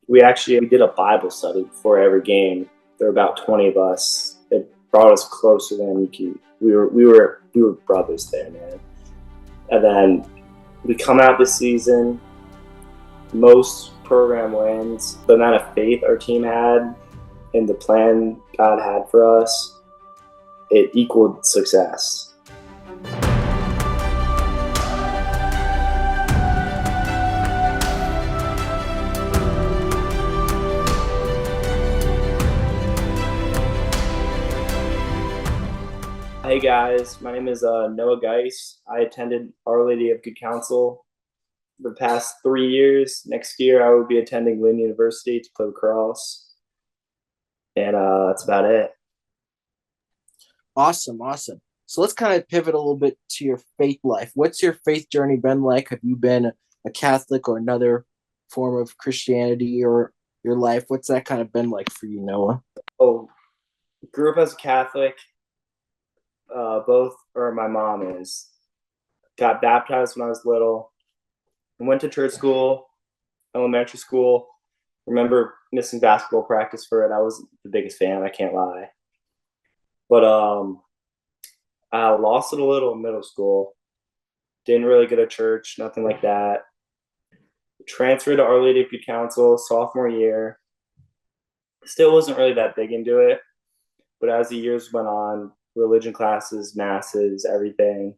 We did a Bible study before every game. There were about 20 of us. It brought us closer than you could. We were brothers there, man. And then we come out this season, most program wins. The amount of faith our team had in the plan God had for us, it equaled success. Hey guys, my name is Noah Gies. I attended Our Lady of Good Counsel the past 3 years. Next year, I will be attending Lynn University to play lacrosse, and that's about it. Awesome, awesome. So let's kind of pivot a little bit to your faith life. What's your faith journey been like? Have you been a Catholic or another form of Christianity or your life? What's that kind of been like for you, Noah? Oh, grew up as a Catholic. Both, or my mom is. Got baptized when I was little. Went to church school, elementary school. Remember missing basketball practice for it. I was the biggest fan. I can't lie. But I lost it a little in middle school. Didn't really go to church, nothing like that. Transferred to Our Lady of Good Counsel sophomore year. Still wasn't really that big into it. But as the years went on, religion classes, masses, everything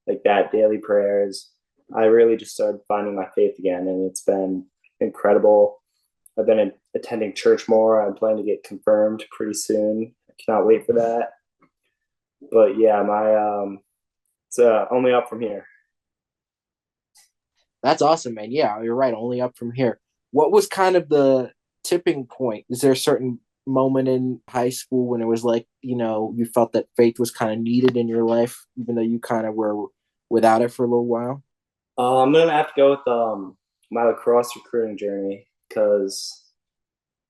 like that, daily prayers, I really just started finding my faith again, and it's been incredible. I've been attending church more. I'm planning to get confirmed pretty soon. I cannot wait for that. But yeah, it's only up from here. That's awesome, man. Yeah, you're right. Only up from here. What was kind of the tipping point? Is there a certain moment in high school when it was like, you felt that faith was kind of needed in your life, even though you kind of were without it for a little while? I'm gonna have to go with my lacrosse recruiting journey because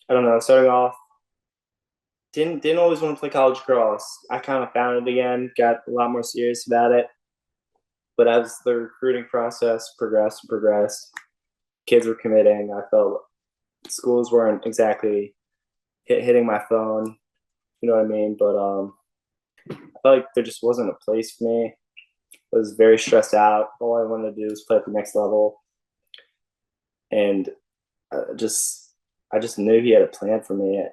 I don't know. Starting off, didn't always want to play college lacrosse. I kind of found it again. Got a lot more serious about it. But as the recruiting process progressed and progressed, kids were committing. I felt schools weren't exactly hitting my phone. You know what I mean? But I felt like there just wasn't a place for me. I was very stressed out. All I wanted to do was play at the next level, and I just knew he had a plan for me.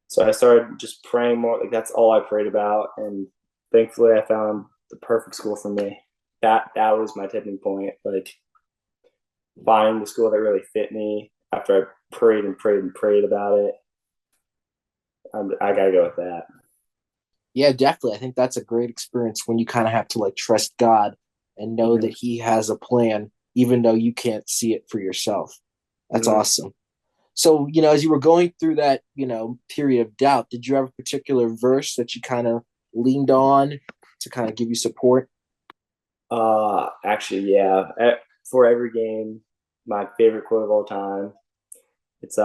So I started just praying more. Like that's all I prayed about, and thankfully I found the perfect school for me. That was my tipping point. Like finding the school that really fit me after I prayed and prayed and prayed about it. I gotta go with that. Yeah, definitely. I think that's a great experience when you kind of have to like trust God and know Mm-hmm. that He has a plan, even though you can't see it for yourself. That's Mm-hmm. awesome. So, as you were going through that, period of doubt, did you have a particular verse that you kind of leaned on to kind of give you support? Actually, yeah. For every game, my favorite quote of all time. It's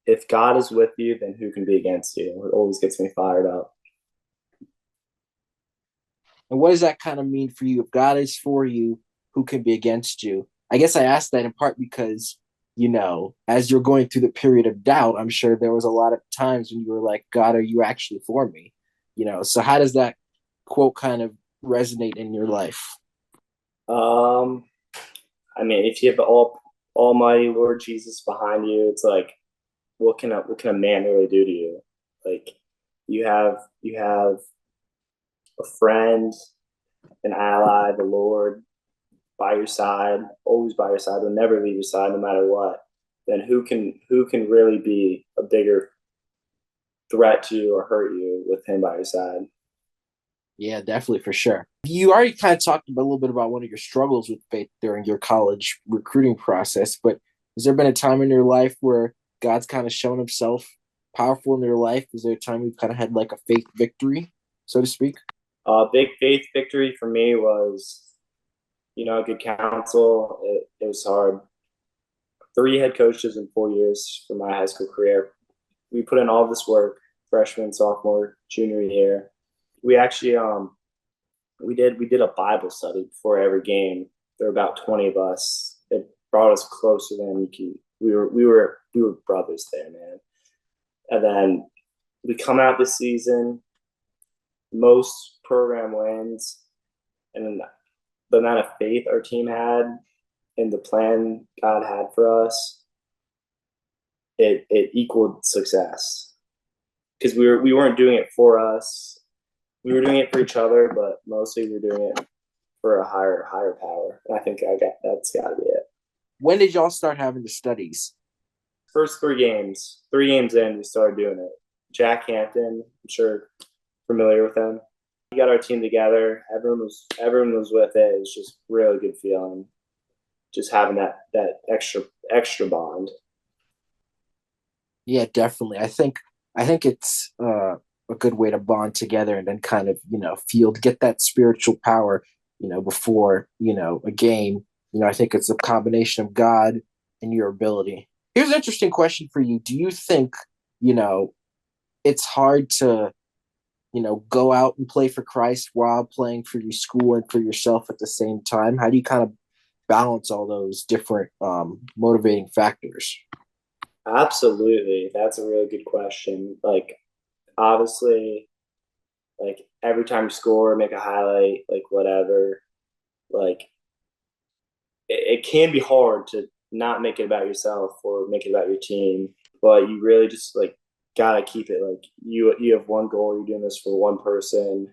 if God is with you, then who can be against you? It always gets me fired up. And what does that kind of mean for you? If God is for you, who can be against you? I guess I asked that in part because, as you're going through the period of doubt, I'm sure there was a lot of times when you were like, God, are you actually for me? So how does that quote kind of resonate in your life? Um, I mean, if you have the Almighty Lord Jesus behind you, it's like, what can a man really do to you? Like, you have a friend, an ally, the Lord by your side, always by your side, will never leave your side, no matter what. Then who can really be a bigger threat to you or hurt you with him by your side? Yeah, definitely for sure. You already kind of talked a little bit about one of your struggles with faith during your college recruiting process, but has there been a time in your life where God's kind of shown himself powerful in your life? Is there a time you've kind of had like a faith victory, so to speak? Big faith victory for me was, good counsel. It was hard. 3 head coaches in 4 years for my high school career. We put in all this work, freshman, sophomore, junior year. We actually we did a Bible study before every game. There were about 20 of us. It brought us closer than we were brothers there, man. And then we come out this season, most program wins, and then the amount of faith our team had in the plan God had for us, it equaled success because we weren't doing it for us. We were doing it for each other, but mostly we were doing it for a higher power. And I think that's got to be it. When did y'all start having the studies? First three games in, we started doing it. Jack Hampton, I'm sure familiar with him. We got our team together. Everyone was with it. It was just really good feeling. Just having that extra bond. Yeah, definitely. I think it's a good way to bond together and then kind of feel get that spiritual power before a game. I think it's a combination of God and your ability. Here's an interesting question for you. Do you think you know it's hard to go out and play for Christ while playing for your school and for yourself at the same time? How do you kind of balance all those different motivating factors? Absolutely. That's a really good question. Like, obviously, like every time you score, make a highlight, like whatever, like it can be hard to not make it about yourself or make it about your team, but you really just like gotta keep it like you have one goal, you're doing this for one person.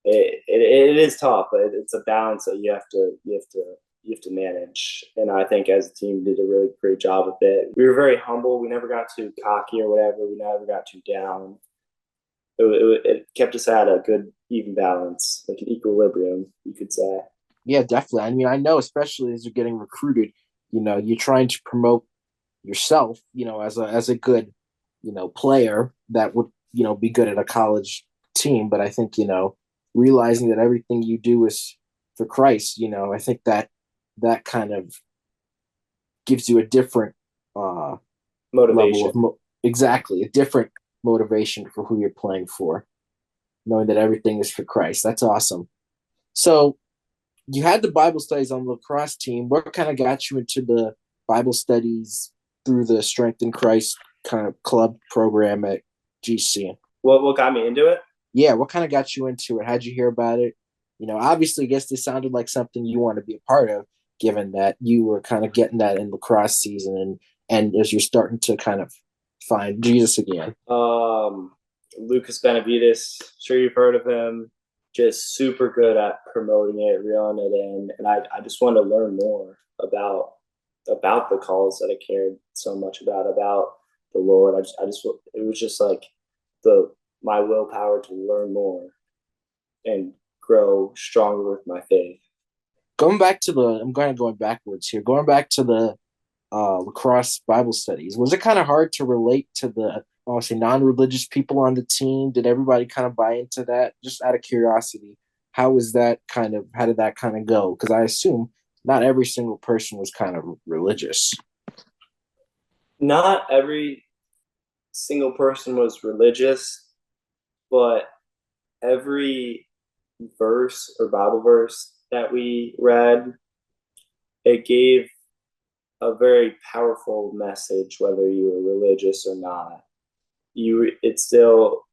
It is tough, but it's a balance that you have to manage. And I think as a team did a really great job with it. We were very humble. We never got too cocky or whatever. We never got too down. It kept us at a good even balance, like an equilibrium, you could say. Yeah, definitely. I mean, I know, especially as you're getting recruited, you're trying to promote yourself, as a good, player that would, be good at a college team. But I think, realizing that everything you do is for Christ, I think that kind of gives you a different level Motivation. of exactly a different motivation for who you're playing for, knowing that everything is for Christ. That's awesome. So you had the Bible studies on the lacrosse team. What kind of got you into the Bible studies through the Strength in Christ kind of club program at GC? What got me into it? Yeah, what kind of got you into it? How'd you hear about it? Obviously, I guess this sounded like something you want to be a part of, given that you were kind of getting that in lacrosse season and as you're starting to kind of find Jesus again. Lucas Benavides, sure you've heard of him. Just super good at promoting it, reeling it in, and I just wanted to learn more about the calls that I cared so much about the Lord. I just it was just like the my willpower to learn more and grow stronger with my faith. I'm kind of going backwards here. Going back to the lacrosse Bible studies, was it kind of hard to relate to the obviously non-religious people on the team? Did everybody kind of buy into that? Just out of curiosity, how did that kind of go? Because I assume not every single person was kind of religious. Not every single person was religious, but every verse or Bible verse that we read, it gave a very powerful message, whether you were religious or not. You, it still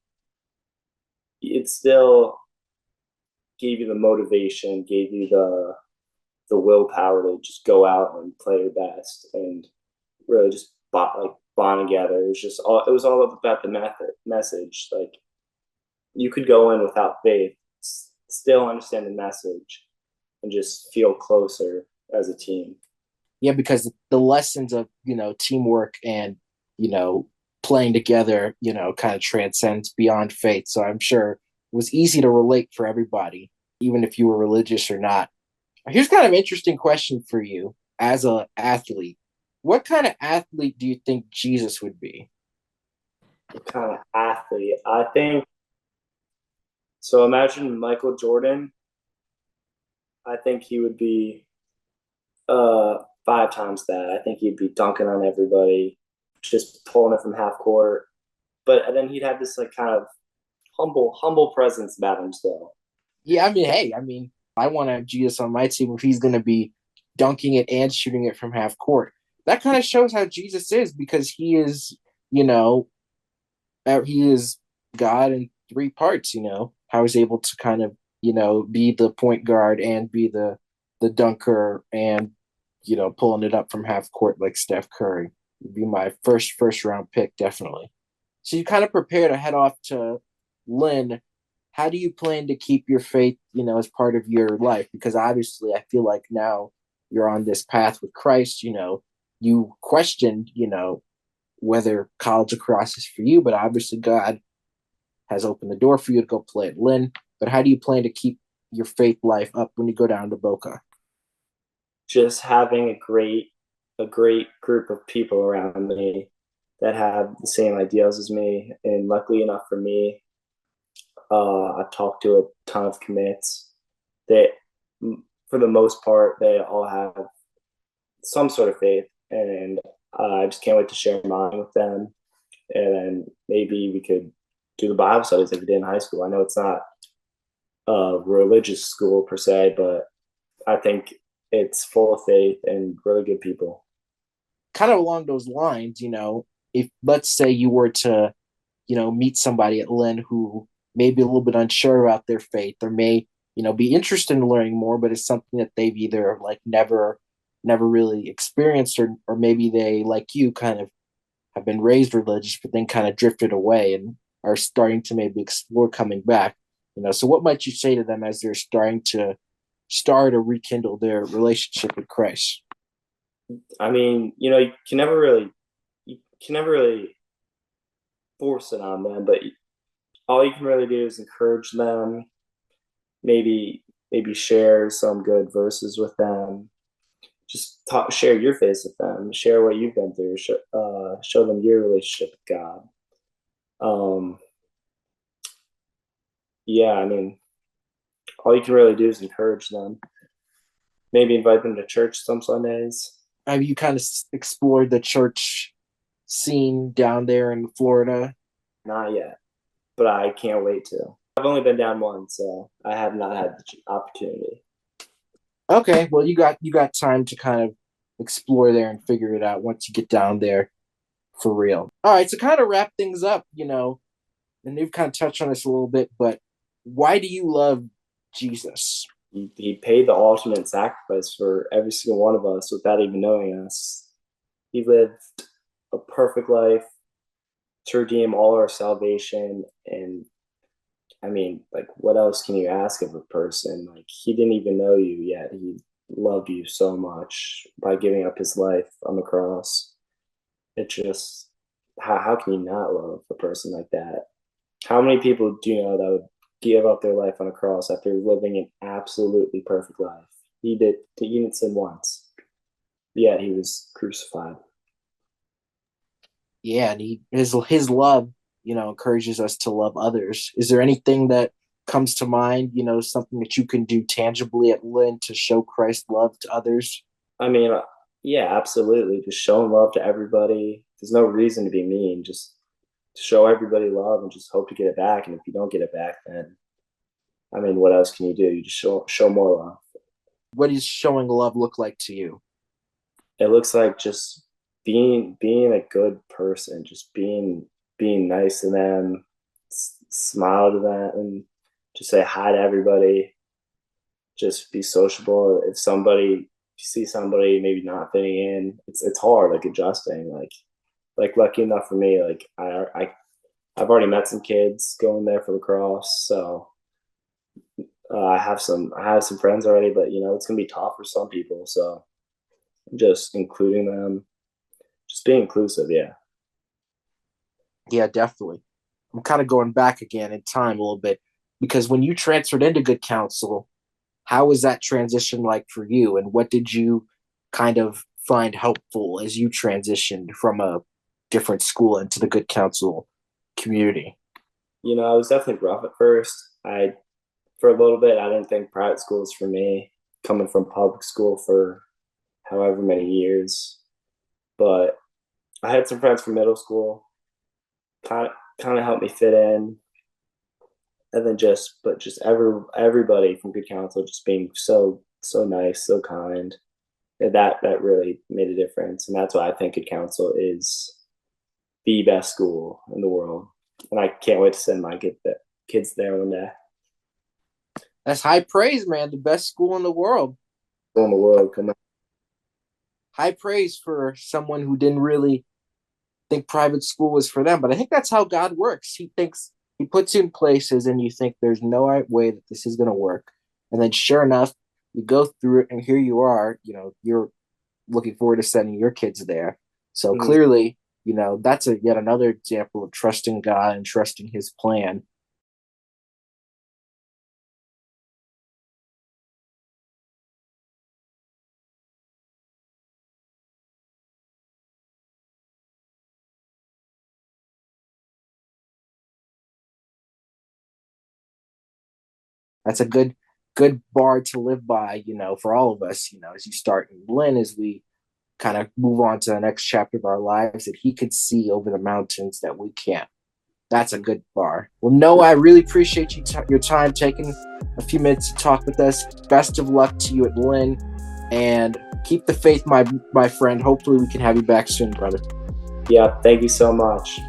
gave you the motivation, gave you the willpower to just go out and play your best and really just bond together. It was all about the message. Like you could go in without faith, still understand the message, and just feel closer as a team. Yeah, because the lessons of teamwork and you know playing together kind of transcends beyond faith. So I'm sure it was easy to relate for everybody, even if you were religious or not. Here's kind of an interesting question for you as a athlete. What kind of athlete do you think Jesus would be? What kind of athlete? I think so. Imagine Michael Jordan. I think he would be five times that. I think he'd be dunking on everybody, just pulling it from half court. But then he'd have this like kind of humble presence about him still. Yeah, I mean, hey, I want to have Jesus on my team if he's going to be dunking it and shooting it from half court. that kind of shows how Jesus is because he is, you know, he is God in three parts, how he's able to kind of, be the point guard and be the dunker and, pulling it up from half court like Steph Curry. Would be my first round pick, definitely. So you kind of prepare to head off to Lynn. How do you plan to keep your faith, as part of your life? Because obviously I feel like now you're on this path with Christ, you questioned, whether college lacrosse is for you, but obviously God has opened the door for you to go play at Lynn. But how do you plan to keep your faith life up when you go down to Boca? Just having a great group of people around me that have the same ideals as me, and luckily enough for me, I've talked to a ton of commits that, for the most part, they all have some sort of faith, and I just can't wait to share mine with them. And then maybe we could do the Bible studies like we did in high school. I know it's not a religious school per se, but I think it's full of faith and really good people. Kind of along those lines, if let's say you were to, meet somebody at Lynn who may be a little bit unsure about their faith or may, be interested in learning more, but it's something that they've either like never really experienced or maybe they like you kind of have been raised religious but then kind of drifted away and are starting to maybe explore coming back. So what might you say to them as they're starting to start or rekindle their relationship with Christ? I mean, you can never really force it on them, but all you can really do is encourage them. Maybe share some good verses with them. Just share your faith with them. Share what you've been through. Show them your relationship with God. Um, yeah, I mean, all you can really do is encourage them. Maybe invite them to church some Sundays. Have you kind of explored the church scene down there in Florida? Not yet, but I can't wait to. I've only been down once, so I have not had the opportunity. Okay, well you got time to kind of explore there and figure it out once you get down there for real. All right, so kind of wrap things up, and you've kind of touched on this a little bit, but why do you love Jesus? He paid the ultimate sacrifice for every single one of us without even knowing us. He lived a perfect life to redeem all our salvation. And I mean, like, what else can you ask of a person? Like, he didn't even know you yet. He loved you so much by giving up his life on the cross. It just, how can you not love a person like that? How many people do you know that would give up their life on a cross after living an absolutely perfect life? He didn't sin once, yet he was crucified. Yeah, and his love, encourages us to love others. Is there anything that comes to mind, something that you can do tangibly at Lynn to show Christ's love to others? I mean, yeah, absolutely. Just showing love to everybody. There's no reason to be mean. Just show everybody love and just hope to get it back. And if you don't get it back, then I mean, what else can you do? You just show more love. What does showing love look like to you? It looks like just being a good person, just being nice to them, smile to them, and just say hi to everybody. Just be sociable. If you see somebody maybe not fitting in, it's hard, like adjusting. Like lucky enough for me, like I've already met some kids going there for lacrosse, so I have some friends already, but it's gonna be tough for some people. So just including them, just being inclusive. Yeah. Yeah, definitely. I'm kind of going back again in time a little bit because when you transferred into good counsel, how was that transition like for you? And what did you kind of find helpful as you transitioned from a different school into the good counsel community? I was definitely rough at first. I For a little bit I didn't think private school was for me, coming from public school for however many years. But I had some friends from middle school, kind of helped me fit in, and then just everybody from good counsel just being so nice, so kind. that really made a difference, and that's why I think Good Counsel is the best school in the world, and I can't wait to send my kids there one day. That's high praise, man. The best school in the world. School in the world, come on. High praise for someone who didn't really think private school was for them. But I think that's how God works. He puts you in places and you think there's no right way that this is going to work. And then sure enough, you go through it and here you are, you're looking forward to sending your kids there. So Mhm. clearly, that's yet another example of trusting God and trusting his plan. That's a good bar to live by, for all of us, as you start in Lynn, as we kind of move on to the next chapter of our lives, that he could see over the mountains that we can't. That's a good bar. Well, Noah, I really appreciate your time taking a few minutes to talk with us. Best of luck to you at Lynn, and keep the faith, my friend. Hopefully, we can have you back soon, brother. Yeah, thank you so much.